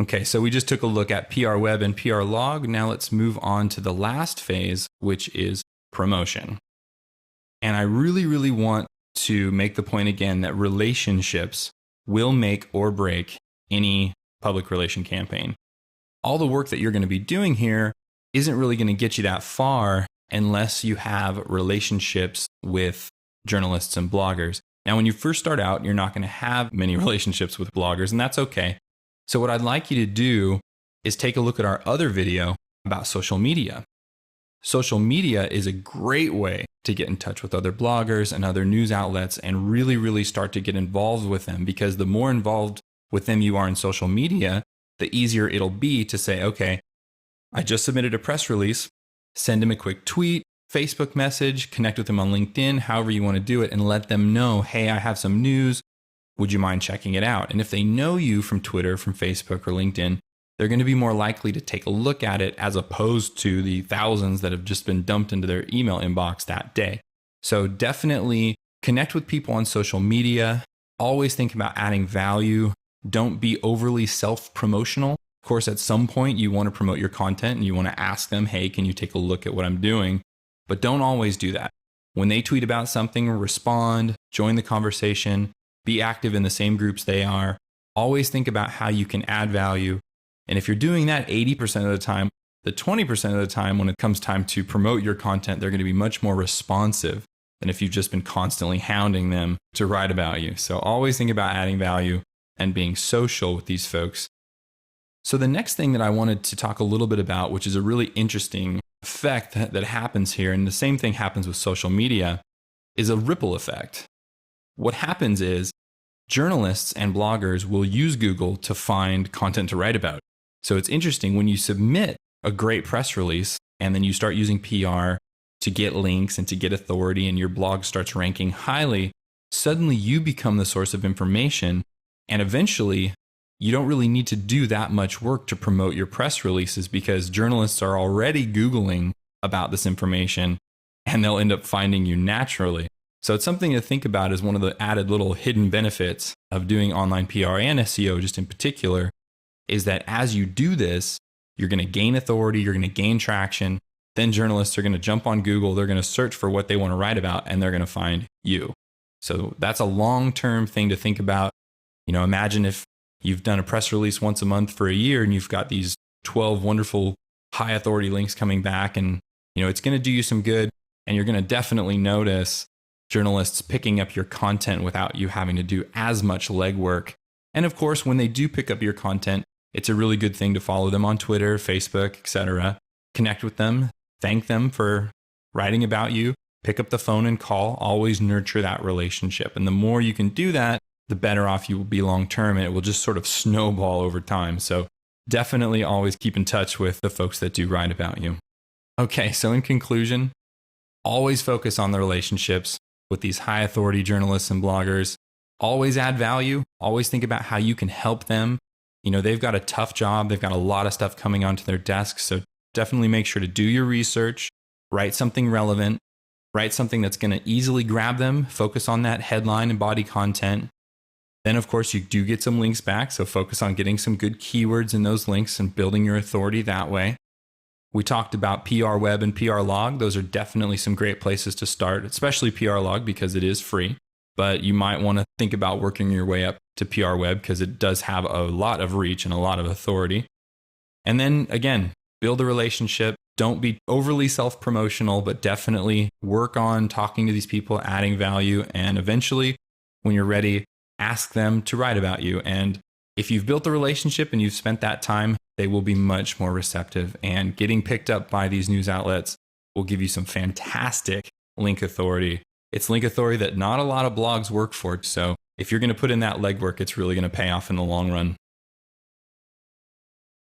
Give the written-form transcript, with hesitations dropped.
Okay, so we just took a look at PR Web and PR Log. Now let's move on to the last phase, which is promotion. And I really want to make the point again that relationships will make or break any public relation campaign. All the work that you're going to be doing here isn't really going to get you that far unless you have relationships with journalists and bloggers. Now, when you first start out, you're not going to have many relationships with bloggers, and that's okay. So what I'd like you to do is take a look at our other video about social media. Social media is a great way to get in touch with other bloggers and other news outlets and really start to get involved with them, because the more involved with them you are in social media, the easier it'll be to say, okay, I just submitted a press release, send them a quick tweet, Facebook message, connect with them on LinkedIn, however you want to do it, and let them know, hey, I have some news. Would you mind checking it out? And if they know you from Twitter, from Facebook, or LinkedIn, they're going to be more likely to take a look at it as opposed to the thousands that have just been dumped into their email inbox that day. So definitely connect with people on social media. Always think about adding value. Don't be overly self-promotional. Of course, at some point you want to promote your content and you want to ask them, hey, can you take a look at what I'm doing? But don't always do that. When they tweet about something, respond, join the conversation, be active in the same groups they are. Always think about how you can add value. And if you're doing that 80% of the time, the 20% of the time when it comes time to promote your content, they're going to be much more responsive than if you've just been constantly hounding them to write about you. So always think about adding value and being social with these folks. So the next thing that I wanted to talk a little bit about, which is a really interesting effect that happens here, and the same thing happens with social media, is a ripple effect. What happens is journalists and bloggers will use Google to find content to write about. So it's interesting when you submit a great press release and then you start using PR to get links and to get authority and your blog starts ranking highly, suddenly you become the source of information, and eventually you don't really need to do that much work to promote your press releases because journalists are already Googling about this information and they'll end up finding you naturally. So it's something to think about as one of the added little hidden benefits of doing online PR and SEO just in particular, is that as you do this, you're going to gain authority, you're going to gain traction. Then journalists are going to jump on Google, they're going to search for what they want to write about, and they're going to find you. So that's a long-term thing to think about. You know, imagine if you've done a press release once a month for a year and you've got these 12 wonderful high authority links coming back, and you know, it's going to do you some good, and you're going to definitely notice journalists picking up your content without you having to do as much legwork. And of course, when they do pick up your content, it's a really good thing to follow them on Twitter, Facebook, etc. Connect with them, thank them for writing about you, pick up the phone and call, always nurture that relationship. And the more you can do that, the better off you will be long-term, and it will just sort of snowball over time. So definitely always keep in touch with the folks that do write about you. Okay, so in conclusion, always focus on the relationships with these high authority journalists and bloggers. Always add value. Always think about how you can help them. You know, they've got a tough job. They've got a lot of stuff coming onto their desks. So definitely make sure to do your research, write something relevant, write something that's going to easily grab them, focus on that headline and body content. Then, of course, you do get some links back. So focus on getting some good keywords in those links and building your authority that way. We talked about PR Web and PR Log. Those are definitely some great places to start, especially PR Log because it is free. But you might want to think about working your way up to PR Web because it does have a lot of reach and a lot of authority. And then again, build a relationship. Don't be overly self-promotional, but definitely work on talking to these people, adding value. And eventually, when you're ready, ask them to write about you. And if you've built a relationship and you've spent that time, they will be much more receptive. And getting picked up by these news outlets will give you some fantastic link authority. It's link authority that not a lot of blogs work for. So if you're going to put in that legwork, it's really going to pay off in the long run.